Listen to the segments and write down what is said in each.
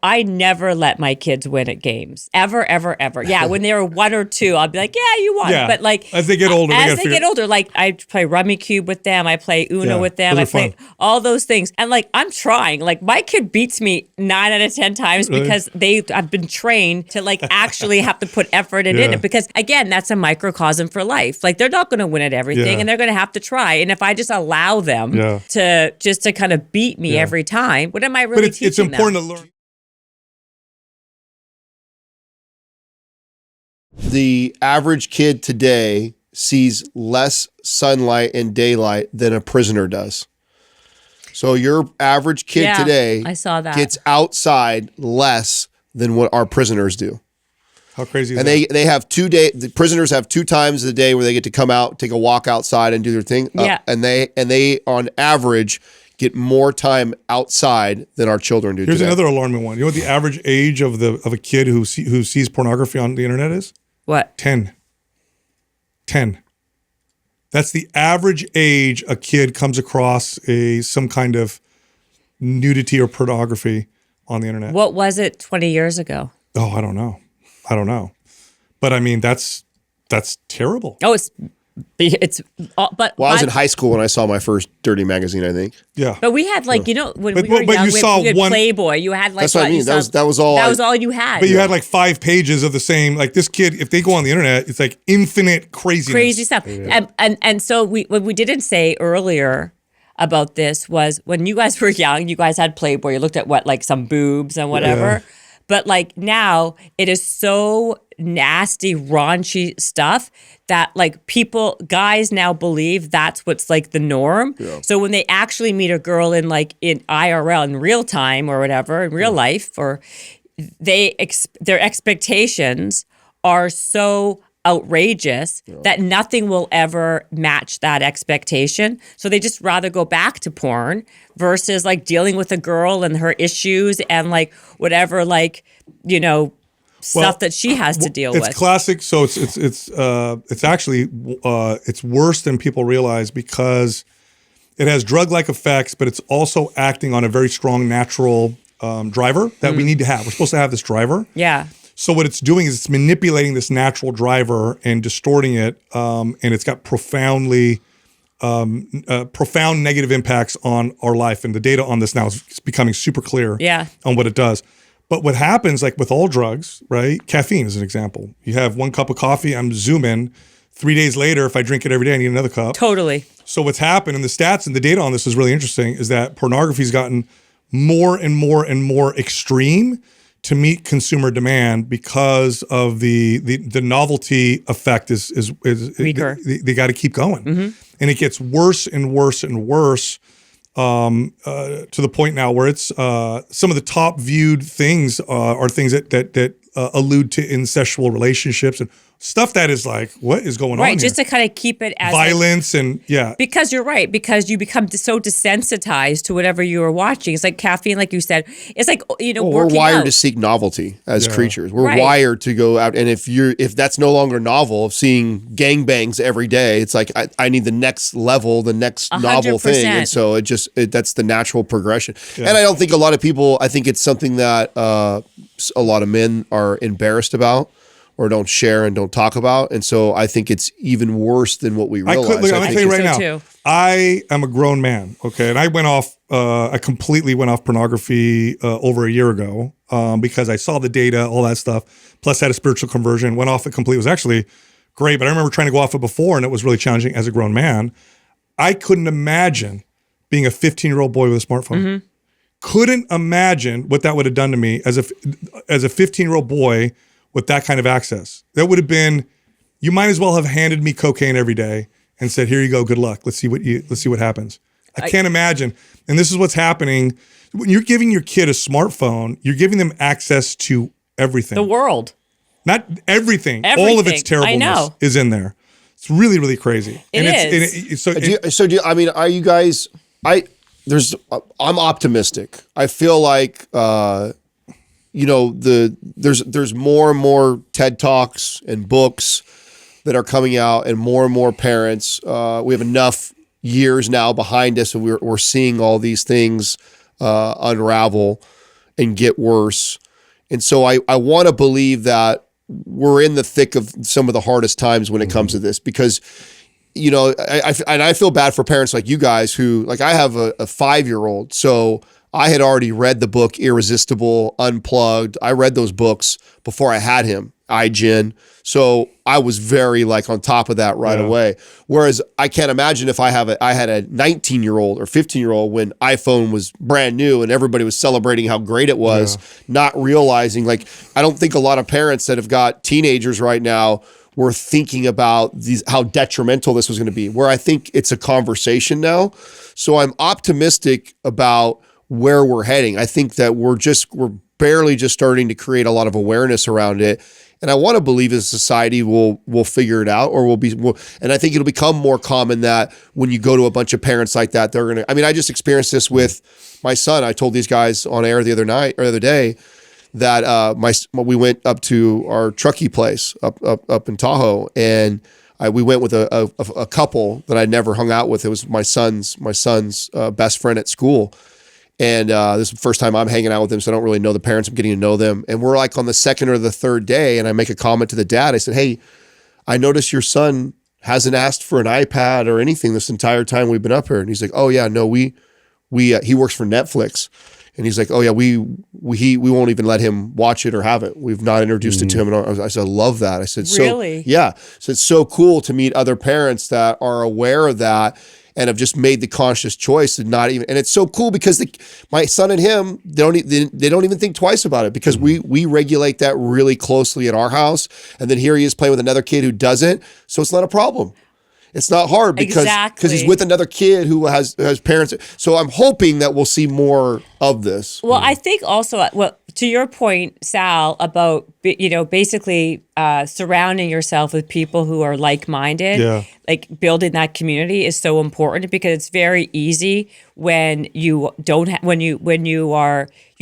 I never let my kids win at games. Ever, ever, ever. Yeah, when they were 1 or 2, I'll be like, yeah, you won. Yeah. But like as they get older, like I play Rummy Cube with them. I play Uno with them. those I are play fun. all those things. And like, I'm trying. Like my kid beats me 9 out of 10 times Really? because I've been trained to like actually have to put effort in it. Because again, that's a microcosm for life. Like they're not going to win at everything and they're going to have to try. And if I just allow them to kind of beat me every time, what am I really teaching it's important them? to learn. The average kid today sees less sunlight and daylight than a prisoner does. So your average kid today I saw that. gets outside less than what our prisoners do. How crazy is and that? they have the prisoners have 2 times a day where they get to come out, take a walk outside and do their thing. And they on average get more time outside than our children do Here's today. another alarming one. You know what the average age of a kid who sees pornography on the internet is? What? 10. That's the average age a kid comes across some kind of nudity or pornography on the internet. What was it 20 years ago? Oh, I don't know. But I mean, that's terrible. Oh, but I was in high school when I saw my first dirty magazine, I think. Yeah. But we had when we were young, you had Playboy. You had like that's what I mean. That was all you had. But you had like 5 pages of the same. Like this kid, if they go on the internet, it's like infinite craziness. Crazy stuff. Yeah. And so what we didn't say earlier about this was when you guys were young, you guys had Playboy. You looked at like some boobs and whatever. Yeah. But like now it is so nasty, raunchy stuff that like guys now believe that's what's like the norm. Yeah. So when they actually meet a girl in IRL, in real time or whatever, in real life, or their expectations are so outrageous that nothing will ever match that expectation. So they just rather go back to porn versus like dealing with a girl and her issues and like whatever, like, stuff that she has to deal with. It's classic. So it's actually it's worse than people realize because it has drug-like effects, but it's also acting on a very strong natural driver that we need to have. We're supposed to have this driver. Yeah. So what it's doing is it's manipulating this natural driver and distorting it, and it's got profound negative impacts on our life. And the data on this now is becoming super clear on what it does. But what happens, like with all drugs, right? Caffeine is an example. You have 1 cup of coffee, I'm zooming. 3 days later, if I drink it every day, I need another cup. Totally. So what's happened, and the stats and the data on this is really interesting, is that pornography's gotten more and more and more extreme to meet consumer demand because of the novelty effect is weaker. They got to keep going, and it gets worse and worse and worse to the point now where it's some of the top viewed things are things that allude to incestual relationships and stuff that is like, what is going on Right, here? just to kind of keep it as violence Because you're right, because you become so desensitized to whatever you are watching. It's like caffeine, like you said. It's like, we're wired to seek novelty as creatures. We're wired to go out, and if that's no longer novel, of seeing gangbangs every day, it's like I need the next level, the next 100%. Novel thing, and so that's the natural progression. Yeah. And I don't think a lot of people. I think it's something that a lot of men are embarrassed about, or don't share and don't talk about. And so I think it's even worse than what we realize. I'm going to tell you right now, I am a grown man, okay? And I completely went off pornography over a year ago because I saw the data, all that stuff, plus had a spiritual conversion, went off it completely. It was actually great, but I remember trying to go off it before, and it was really challenging as a grown man. I couldn't imagine being a 15-year-old boy with a smartphone. Mm-hmm. Couldn't imagine what that would have done to me as a 15-year-old boy with that kind of access. That would have been, you might as well have handed me cocaine every day and said, here you go, good luck. Let's see what happens. I can't imagine. And this is what's happening. When you're giving your kid a smartphone, you're giving them access to everything. The world. Not everything. All of its terribleness is in there. It's really, really crazy. Are you guys, I'm optimistic. I feel like, there's more and more TED Talks and books that are coming out, and more parents. We have enough years now behind us, and we're seeing all these things unravel. and get worse. And so I want to believe that we're in the thick of some of the hardest times when it comes to this, because, you know, I feel bad for parents like you guys who, like, I have a 5-year-old. So I had already read the book Irresistible, Unplugged. I read those books before I had him, iGen. So I was very like on top of that right away. Whereas I can't imagine if I had a 19-year-old or 15-year-old when iPhone was brand new and everybody was celebrating how great it was, not realizing, like, I don't think a lot of parents that have got teenagers right now were thinking about how detrimental this was going to be, where I think it's a conversation now. So I'm optimistic about where we're heading. I think that we're barely just starting to create a lot of awareness around it. And I want to believe as a society we'll figure it out, or and I think it'll become more common that when you go to a bunch of parents like that, they're going to, I mean, I just experienced this with my son. I told these guys on air the other day that we went up to our Truckee place up in Tahoe, and we went with a couple that I'd never hung out with. It was my son's best friend at school. And this is the first time I'm hanging out with them, so I don't really know the parents. I'm getting to know them. And we're like on the second or the third day, and I make a comment to the dad. I said, "Hey, I noticed your son hasn't asked for an iPad or anything this entire time we've been up here." And he's like, "Oh yeah, no, he works for Netflix." And he's like, "Oh yeah, we won't even let him watch it or have it. We've not introduced it to him." And I said, "I love that." I said, "Really?" Yeah. So it's so cool to meet other parents that are aware of that and have just made the conscious choice and not even. And it's so cool because my son and him, they don't even think twice about it, because we regulate that really closely at our house. And then here he is playing with another kid who doesn't, so it's not a problem. It's not hard because he's with another kid who has parents. So I'm hoping that we'll see more of this. Well, I think also, to your point, Sal, about, you know, basically surrounding yourself with people who are like-minded, like building that community is so important, because it's very easy when you don't when you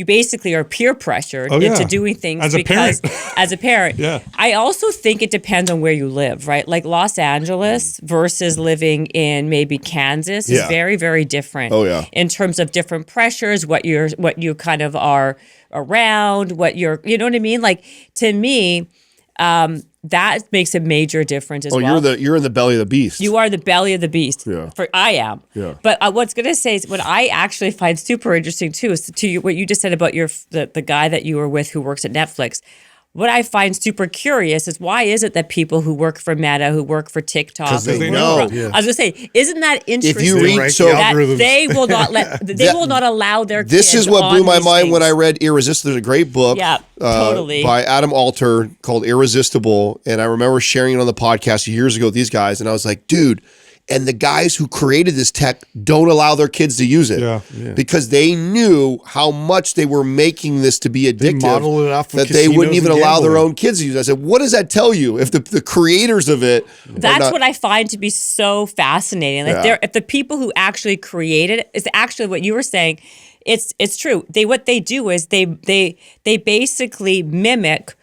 basically are peer pressured into doing things as a parent. As a parent. I also think it depends on where you live, right? Like Los Angeles versus living in maybe Kansas is very, very different. In terms of different pressures, what you kind of are around, you know what I mean? Like, to me, that makes a major difference as well. You're in the belly of the beast. You are the belly of the beast. I am. But what's going to say is, what I actually find super interesting too is what you just said about the guy that you were with who works at Netflix. What I find super curious is, why is it that people who work for Meta, who work for TikTok, because they know. I was going to say, isn't that interesting? If you read, that they will not will not allow their kids. This is what blew my mind when I read Irresistible. There's a great book, totally, by Adam Alter called Irresistible, and I remember sharing it on the podcast years ago with these guys, and I was like, dude. And the guys who created this tech don't allow their kids to use it because they knew how much they were making this to be addictive. They modeled it off that they wouldn't even allow their own kids to use it. I said, what does that tell you? If the creators of it, that's what I find to be so fascinating. Like, if the people who actually created it, is actually what you were saying. It's true. What they do is they basically mimic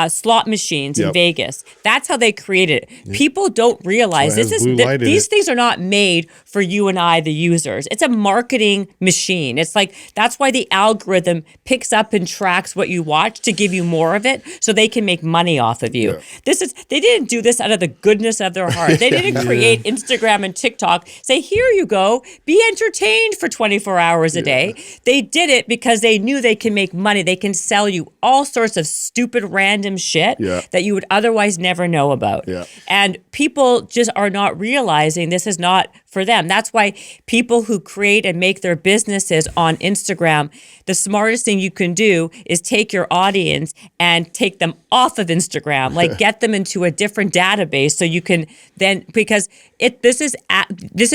slot machines in Vegas. That's how they created it. People don't realize these things are not made for you and I, the users. It's a marketing machine. It's like, that's why the algorithm picks up and tracks what you watch to give you more of it, so they can make money off of you. They didn't do this out of the goodness of their heart. They didn't create Instagram and TikTok, say, here you go, be entertained for 24 hours a day. They did it because they knew they can make money. They can sell you all sorts of stupid random shit that you would otherwise never know about. And people just are not realizing this is not for them. That's why people who create and make their businesses on Instagram, the smartest thing you can do is take your audience and take them off of Instagram, like get them into a different database, so you can then, because this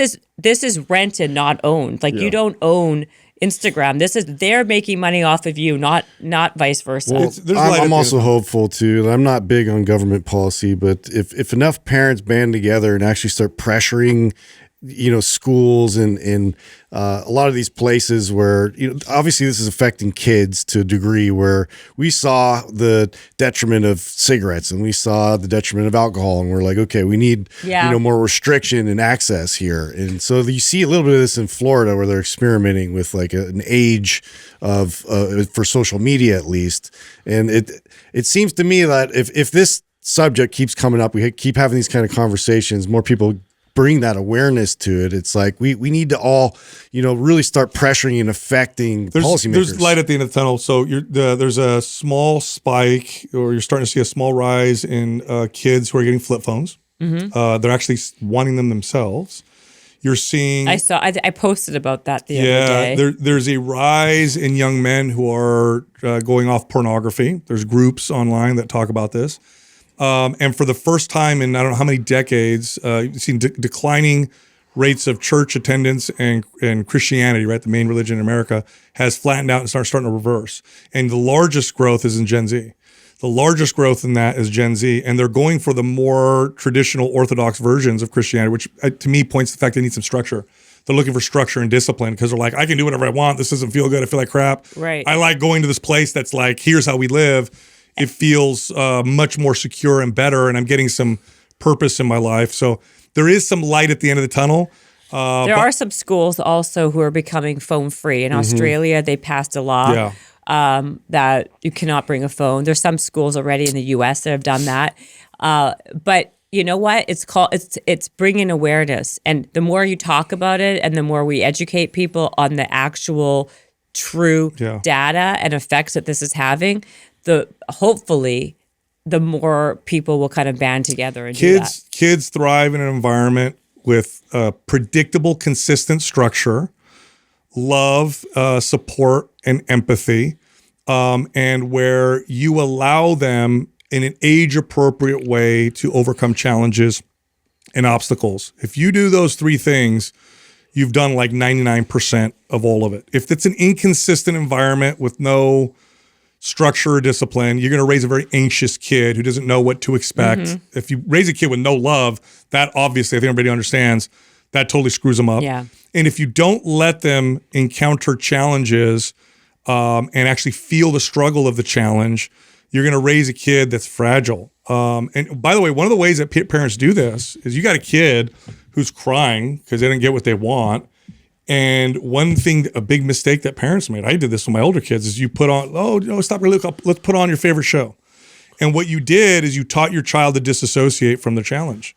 is rented, not owned. Like, you don't own Instagram. They're making money off of you, not vice versa. Well, I'm also hopeful too. I'm not big on government policy, but if enough parents band together and actually start pressuring schools and a lot of these places where, obviously this is affecting kids to a degree where we saw the detriment of cigarettes and we saw the detriment of alcohol, and we're like, okay, we need, more restriction and access here. And so you see a little bit of this in Florida where they're experimenting with like an age of, for social media at least. And it seems to me that if this subject keeps coming up, we keep having these kind of conversations, more people bring that awareness to it. It's like we need to all, really start pressuring and affecting policymakers. There's light at the end of the tunnel. So there's a small spike, or you're starting to see a small rise in kids who are getting flip phones. Mm-hmm. They're actually wanting them themselves. You're seeing. I posted about that the other day. There's a rise in young men who are going off pornography. There's groups online that talk about this. And for the first time in I don't know how many decades, you've seen declining rates of church attendance, and Christianity, right, the main religion in America, has flattened out and starting to reverse. And the largest growth is in Gen Z. The largest growth in that is Gen Z, and they're going for the more traditional Orthodox versions of Christianity, which to me points to the fact they need some structure. They're looking for structure and discipline because they're like, I can do whatever I want. This doesn't feel good. I feel like crap. Right. I like going to this place that's like, here's how we live. It feels much more secure and better, and I'm getting some purpose in my life. So there is some light at the end of the tunnel. There are some schools also who are becoming phone free. In Australia, they passed a law that you cannot bring a phone. There's some schools already in the U.S. that have done that. But you know what? It's bringing awareness, and the more you talk about it, and the more we educate people on the actual true data and effects that this is having, hopefully the more people will kind of band together and do that. Kids thrive in an environment with predictable, consistent structure, love, support, and empathy, and where you allow them in an age-appropriate way to overcome challenges and obstacles. If you do those three things, you've done like 99% of all of it. If it's an inconsistent environment with no structure or discipline, you're going to raise a very anxious kid who doesn't know what to expect. Mm-hmm. If you raise a kid with no love, that obviously, I think everybody understands, that totally screws them up. Yeah. And if you don't let them encounter challenges and actually feel the struggle of the challenge, you're going to raise a kid that's fragile. And by the way, one of the ways that parents do this is you got a kid who's crying because they didn't get what they want. And one thing, a big mistake that parents made, I did this with my older kids, is you put on, stop, really, let's put on your favorite show. And what you did is you taught your child to disassociate from the challenge.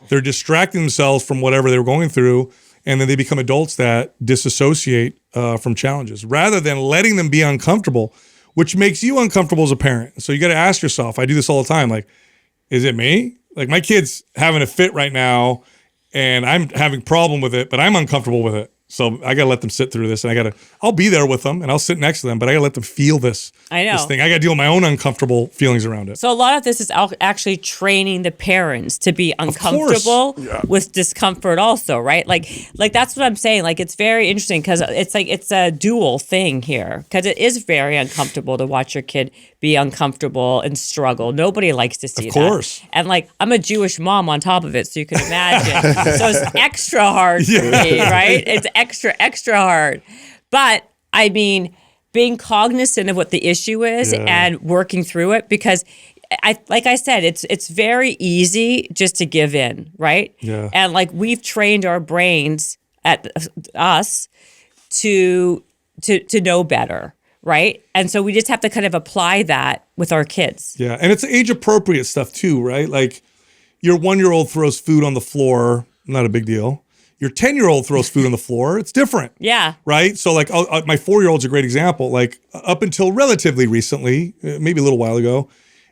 They're distracting themselves from whatever they were going through, and then they become adults that disassociate from challenges rather than letting them be uncomfortable, which makes you uncomfortable as a parent. So you got to ask yourself, I do this all the time, like, is it me? Like my kid's having a fit right now and I'm having a problem with it, but I'm uncomfortable with it. So I got to let them sit through this, and I'll be there with them and I'll sit next to them, but I got to let them feel this. This thing. I got to deal with my own uncomfortable feelings around it. So a lot of this is actually training the parents to be uncomfortable with discomfort also, right? Like that's what I'm saying. Like it's very interesting because it's a dual thing here, because it is very uncomfortable to watch your kid be uncomfortable and struggle. Nobody likes to see that. Of course. And like I'm a Jewish mom on top of it, so you can imagine. So it's extra hard for me, right? It's extra hard. But I mean, being cognizant of what the issue is and working through it, because like I said, it's very easy just to give in, right? Yeah. And like we've trained our brains at us to know better, right? And so we just have to kind of apply that with our kids. Yeah, and it's age appropriate stuff too, right? Like your 1-year-old throws food on the floor, not a big deal. Your 10-year-old throws food on the floor, it's different. Yeah. Right? So like my 4-year-old's a great example. Like up until relatively recently, maybe a little while ago,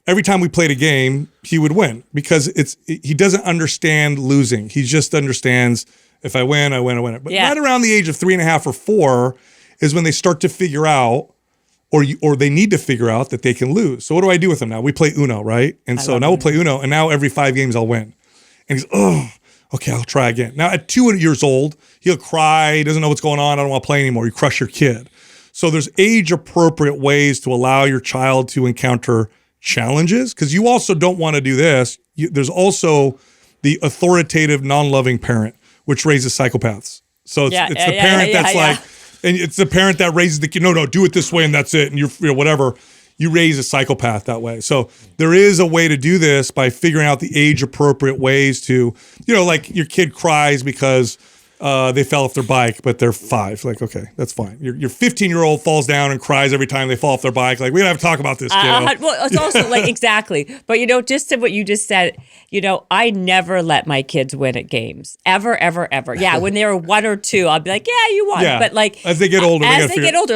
every time we played a game, he would win because he doesn't understand losing. He just understands if I win, I win, I win. But right around the age of 3.5 or 4 is when they start to figure out or they need to figure out that they can lose. So what do I do with them now? We play Uno, right? And so now we'll play Uno, and now every 5 games I'll win. And he's, okay, I'll try again. Now, at 2 years old, he'll cry. He doesn't know what's going on. I don't want to play anymore. You crush your kid. So there's age-appropriate ways to allow your child to encounter challenges, because you also don't want to do this. There's also the authoritative, non-loving parent, which raises psychopaths. So it's the yeah, parent yeah, that's yeah. like, and it's the parent that raises the kid. No, do it this way and that's it. And you're whatever. You raise a psychopath that way. So there is a way to do this by figuring out the age appropriate ways to, like your kid cries because they fell off their bike, but they're 5. Like, okay, that's fine. Your 15-year-old falls down and cries every time they fall off their bike. Like, we don't have to talk about this, kiddo. Well, it's also like, exactly. But, just to what you just said, I never let my kids win at games. Ever, ever, ever. Yeah, when they were 1 or 2, I'll be like, yeah, you won. Yeah. But like, As they get older,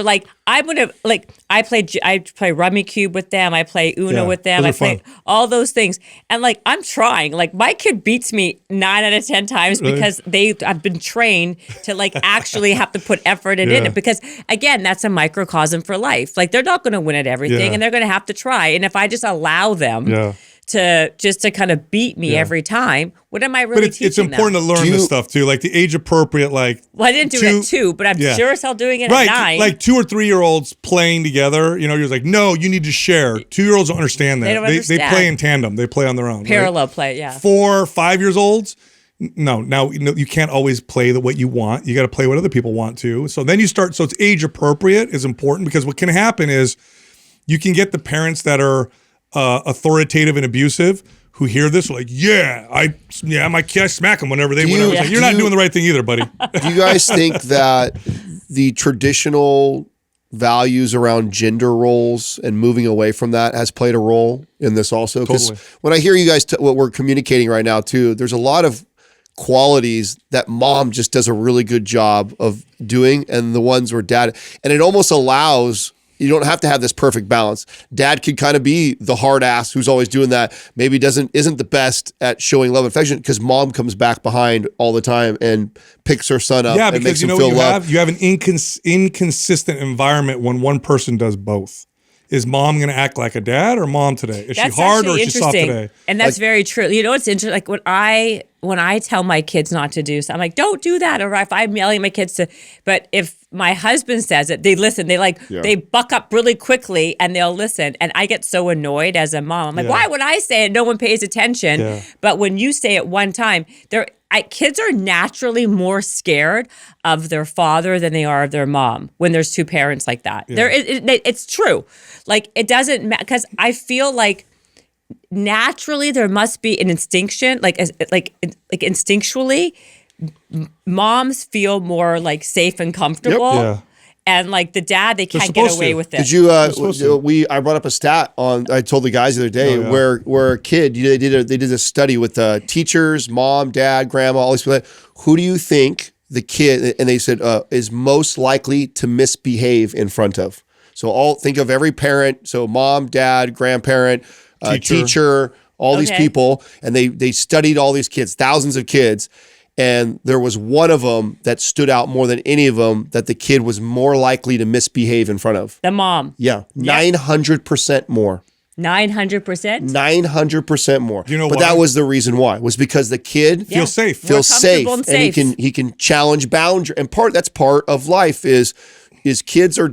like, I'm going to, like, I play Rummy Cube with them. I play Uno Yeah, with them. those I are play fun. all those things. And like, I'm trying. Like, my kid beats me 9 out of 10 times Really? because I've been trained to like actually have to put effort in Yeah. it. Because again, that's a microcosm for life. Like, they're not going to win at everything, Yeah. and they're going to have to try. And if I just allow them Yeah. to kind of beat me Yeah. every time, what am I really But teaching it's important them? to learn Do this you- stuff too, like the age appropriate, like. Well, I didn't do it at 2, but I'm Yeah. sure as hell doing it Right, at 9. like 2 or 3-year-olds playing together. You're like, no, you need to share. 2-year-olds don't understand that. They don't They understand. play in tandem. They play on their own. right? Parallel play, yeah. 4, 5-years-olds. No, now you can't always play what you want. You got to play what other people want to. So then you start. So it's age appropriate is important, because what can happen is you can get the parents that are authoritative and abusive who hear this like, my kid, I smack them whenever they. Do you- Whenever. It's like, you're not do you- doing the right thing either, buddy. Do you guys think that the traditional values around gender roles and moving away from that has played a role in this also? Because Totally. when I hear you guys, what we're communicating right now too, there's a lot of qualities that mom just does a really good job of doing, and the ones where dad, and it almost allows, you don't have to have this perfect balance. Dad could kind of be the hard ass who's always doing that, maybe isn't the best at showing love and affection, because mom comes back behind all the time and picks her son up Yeah, and makes because you him know feel what you loved. have? You have an inconsistent environment when one person does both. Is mom going to act like a dad or mom today? Is That's she hard or actually is she soft interesting. today? And that's very true. It's interesting. Like when I tell my kids not to do something, I'm like, don't do that. Or if I'm yelling at my kids to, but if my husband says it, they listen. They buck up really quickly and they'll listen. And I get so annoyed as a mom. I'm like, Yeah. why would I say it? No one pays attention. Yeah. But when you say it one time, kids are naturally more scared of their father than they are of their mom when there's 2 parents like that. It's true. Like, it doesn't matter, because I feel like naturally there must be an instinction, like instinctually, moms feel more like safe and comfortable. Yeah. And like the dad, they can't get supposed away to. with it. Did you? supposed to. I brought up a stat on. I told the guys the other day where a kid they did a study with teachers, mom, dad, grandma, all these people. Who do you think the kid? And they said is most likely to misbehave in front of. So think of every parent. So mom, dad, grandparent, teacher, all these Okay. people, and they studied all these kids, thousands of kids. And there was one of them that stood out more than any of them, that the kid was more likely to misbehave in front of. The mom, Yeah, 900% more. 900%. 900% more. You know but why? that was the reason why. Was because the kid Feel safe. More feels safe, comfortable and and safe. he can challenge boundaries. And that's part of life is kids are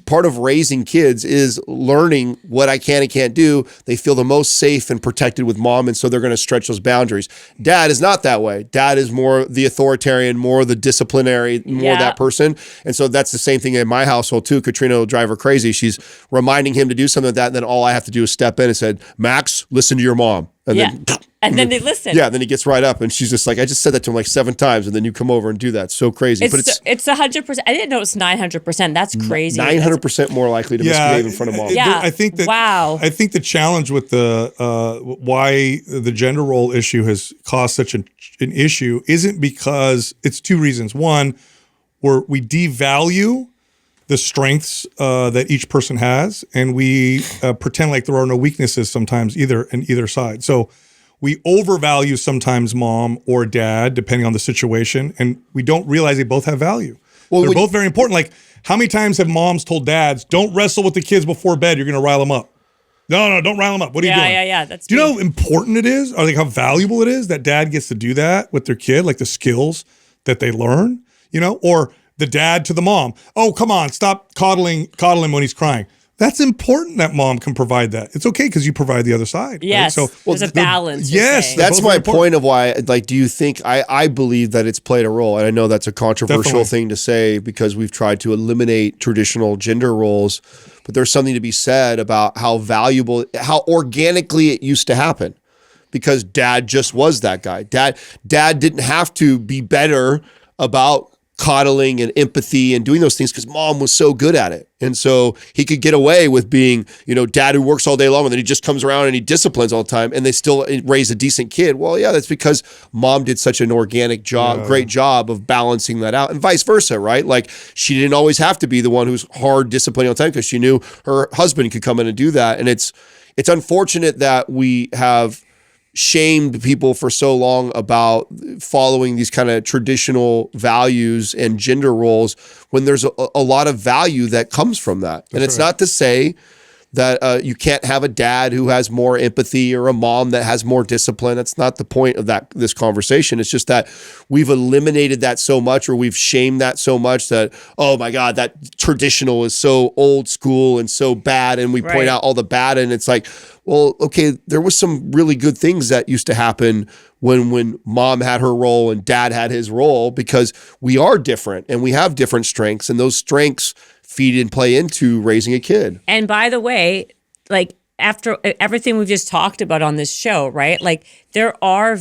part of raising kids is learning what I can and can't do. They feel the most safe and protected with mom, and so they're going to stretch those boundaries. Dad is not that way. Dad is more the authoritarian, more the disciplinary, more that person. And so that's the same thing in my household too. Katrina will drive her crazy. She's reminding him to do something like that, and then all I have to do is step in and said, Max, listen to your mom. And then And then they listen. yeah, then he gets right up, and she's just like, I just said that to him like 7 times, and then you come over and do that. It's so crazy. But It's 100%. I didn't know it's 900%. That's crazy. 900% more likely to misbehave in front of mom. Yeah. I think that. Wow. I think the challenge with the why the gender role issue has caused such an issue isn't because it's 2 reasons. One, we devalue the strengths that each person has, and we pretend like there are no weaknesses sometimes in either side. So we overvalue sometimes mom or dad, depending on the situation, and we don't realize they both have value. Well, They're both very important. Like, how many times have moms told dads, don't wrestle with the kids before bed, you're going to rile them up? No, don't rile them up. What are you doing? Yeah. That's Do you know me. how important it is, or like how valuable it is that dad gets to do that with their kid, like the skills that they learn, or the dad to the mom. Oh, come on, stop coddling him when he's crying. That's important that mom can provide that. It's okay because you provide the other side. Yes. Right? So There's a balance. Yes. That's both my very important. point of why, like, do you think, I believe that it's played a role, and I know that's a controversial Definitely. thing to say because we've tried to eliminate traditional gender roles, but there's something to be said about how valuable, how organically it used to happen because dad just was that guy. Dad didn't have to be better about coddling and empathy and doing those things because mom was so good at it. And so he could get away with being, dad who works all day long and then he just comes around and he disciplines all the time and they still raise a decent kid. Well, yeah, that's because mom did such an organic job, great job of balancing that out and vice versa, right? Like she didn't always have to be the one who's hard disciplining all the time because she knew her husband could come in and do that. And it's unfortunate that we have shamed people for so long about following these kind of traditional values and gender roles when there's a lot of value that comes from that. And it's not to say that you can't have a dad who has more empathy or a mom that has more discipline. That's not the point of this conversation. It's just that we've eliminated that so much, or we've shamed that so much that, oh my God, that traditional is so old school and so bad. And we point out all the bad. And it's like, well, okay, there was some really good things that used to happen when mom had her role and dad had his role, because we are different and we have different strengths, and those strengths feed and play into raising a kid. And by the way, like after everything we've just talked about on this show, right? Like there are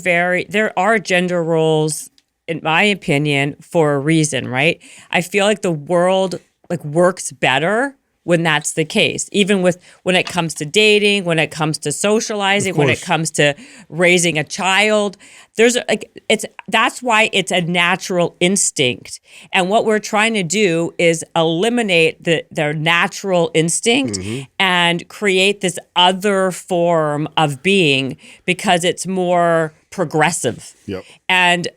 gender roles, in my opinion, for a reason, right? I feel like the world like works better when that's the case, even when it comes to dating, when it comes to socializing, when it comes to raising a child. That's why it's a natural instinct. And what we're trying to do is eliminate their natural instinct and create this other form of being because it's more progressive. Yep. And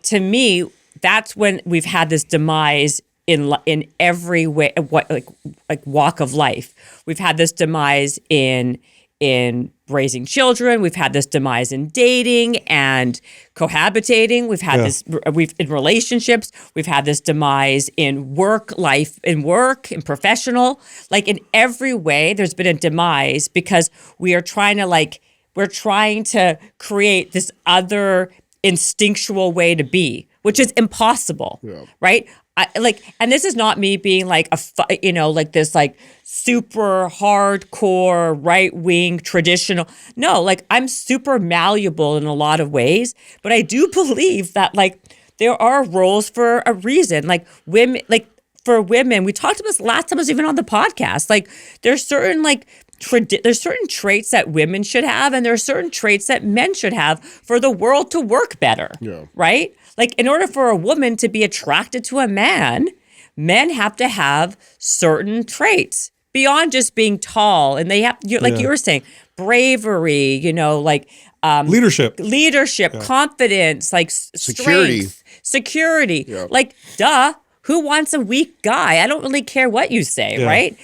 to me, that's when we've had this demise in every way, like walk of life. We've had this demise in raising children. We've had this demise in dating and cohabitating. We've had in relationships. We've had this demise in work, in professional. Like in every way, there's been a demise because we're trying to create this other instinctual way to be, which is impossible, right? And this is not me being like like this like super hardcore right wing traditional. No, like I'm super malleable in a lot of ways, but I do believe that like there are roles for a reason. Like women, for women, we talked about this last time I was even on the podcast. Like there's certain there's certain traits that women should have, and there are certain traits that men should have for the world to work better. Yeah. Right? Like in order for a woman to be attracted to a man, men have to have certain traits beyond just being tall, and they have, you were saying, bravery. Leadership, confidence, like security. Yeah. Like, duh, who wants a weak guy? I don't really care what you say, right?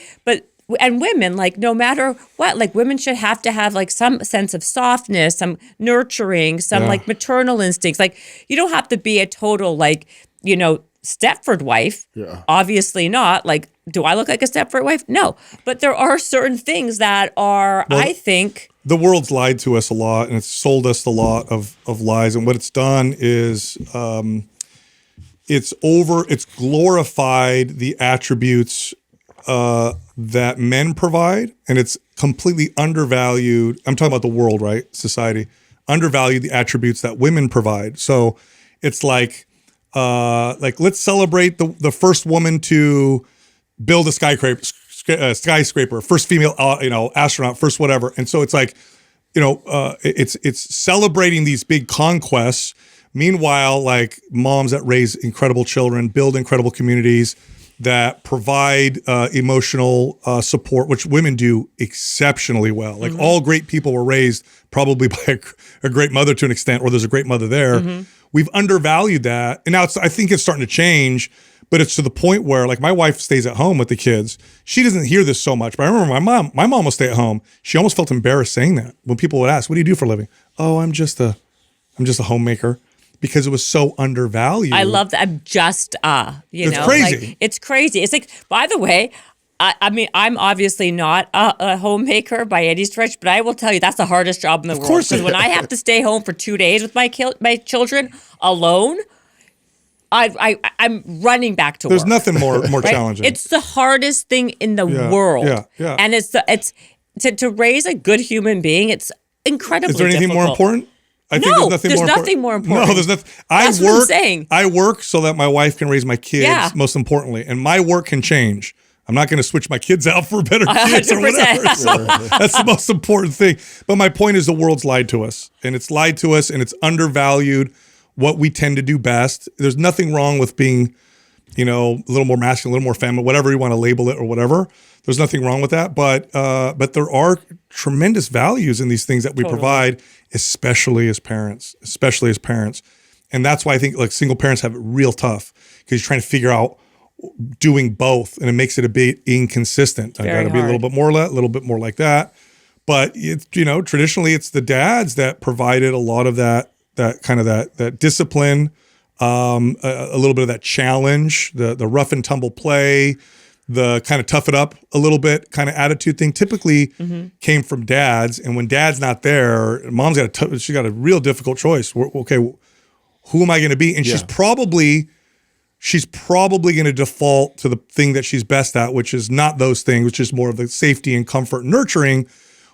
And women, like no matter what, like women should have to have like some sense of softness, some nurturing, some like maternal instincts. Like you don't have to be a total Stepford wife. Yeah. Obviously not. Like, do I look like a Stepford wife? No. But there are certain things that are, I think. The world's lied to us a lot, and it's sold us a lot of lies. And what it's done is it's glorified the attributes that men provide, and it's completely undervalued. I'm talking about the world, right? Society undervalued the attributes that women provide. So it's like let's celebrate the first woman to build a skyscraper, first female astronaut, first whatever. And so it's like it's celebrating these big conquests. Meanwhile, like moms that raise incredible children, build incredible communities, that provide emotional support, which women do exceptionally well. Like all great people were raised probably by a great mother to an extent, or there's a great mother there. We've undervalued that. And now I think it's starting to change, but it's to the point where like my wife stays at home with the kids. She doesn't hear this so much, but I remember my mom will stay at home. She almost felt embarrassed saying that when people would ask, what do you do for a living? Oh, I'm just a homemaker. Because it was so undervalued. I love that. I'm just, it's crazy. It's crazy. It's like, by the way, I mean, I'm obviously not a homemaker by any stretch, but I will tell you that's the hardest job in the world. course it Because when I have to stay home for 2 days with my children alone, I'm running back to There's work. nothing more Right? challenging. It's the hardest thing in the world. yeah. And it's to raise a good human being. It's incredibly. Is there anything more difficult. important? I think No, there's nothing there's more nothing more important. No, there's nothing. That's what I'm saying. I work so that my wife can raise my kids, Yeah. most importantly. And my work can change. I'm not going to switch my kids out for better kids or 100%. whatever. So that's the most important thing. But my point is the world's lied to us. And it's lied to us and it's undervalued what we tend to do best. There's nothing wrong with being, a little more masculine, a little more feminine, whatever you want to label it or whatever. There's nothing wrong with that. But there are tremendous values in these things that we provide, especially as parents. And that's why I think like single parents have it real tough because you're trying to figure out doing both, and it makes it a bit inconsistent. I got to be a little bit more a little bit more like that. But it's traditionally it's the dads that provided a lot of that kind of that discipline, a little bit of that challenge, the rough and tumble play, the kind of tough it up a little bit kind of attitude thing. Typically came from dads, and when dad's not there, mom's she got a real difficult choice. Okay, who am I going to be? And she's probably going to default to the thing that she's best at, which is not those things, which is more of the safety and comfort and nurturing,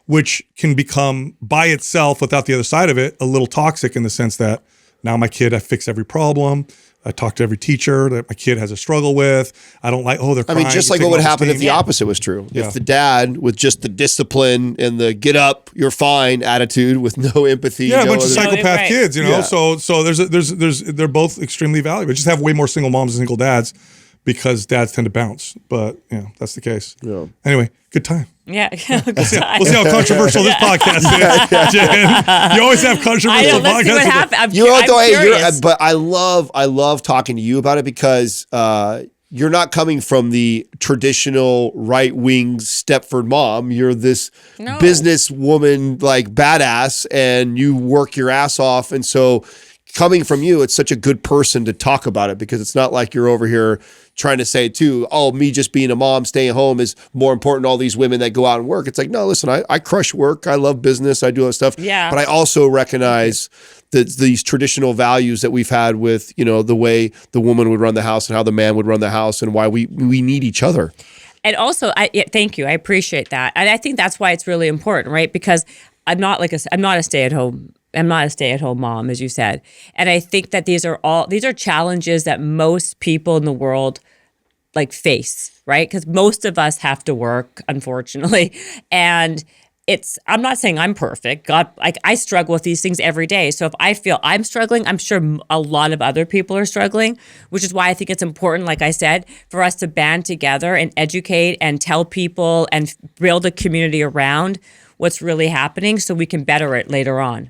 which can become by itself, without the other side of it, a little toxic in the sense that now my kid, I fix every problem. I talk to every teacher that my kid has a struggle with. I don't like, they're crying. I mean, just like what would happen if the opposite was true. Yeah. If the dad with just the discipline and the get up, you're fine attitude with no empathy. Yeah, a no bunch of other- psychopath Right. kids, Yeah. So they're both extremely valuable. Just have way more single moms and single dads because dads tend to bounce. But that's the case. Yeah. Anyway, good time. Yeah. We'll see how controversial this podcast is. Jen. You always have I controversial know. Let's see what podcasts. happens. You know what I'm though? Hey, curious. but I love talking to you about it because you're not coming from the traditional right wing Stepford mom. You're this businesswoman, like badass, and you work your ass off. And so, coming from you, it's such a good person to talk about it because it's not like you're over here trying to say too, me just being a mom, staying home is more important than all these women that go out and work. It's like, no, listen, I crush work. I love business. I do all that stuff. Yeah. But I also recognize that these traditional values that we've had with, the way the woman would run the house and how the man would run the house and why we need each other. And also, thank you. I appreciate that. And I think that's why it's really important, right? Because I'm not a stay-at-home mom, as you said. And I think that these are challenges that most people in the world face, right? Because most of us have to work, unfortunately. And I'm not saying I'm perfect. God, I struggle with these things every day. So if I feel I'm struggling, I'm sure a lot of other people are struggling, which is why I think it's important, like I said, for us to band together and educate and tell people and build a community around what's really happening so we can better it later on.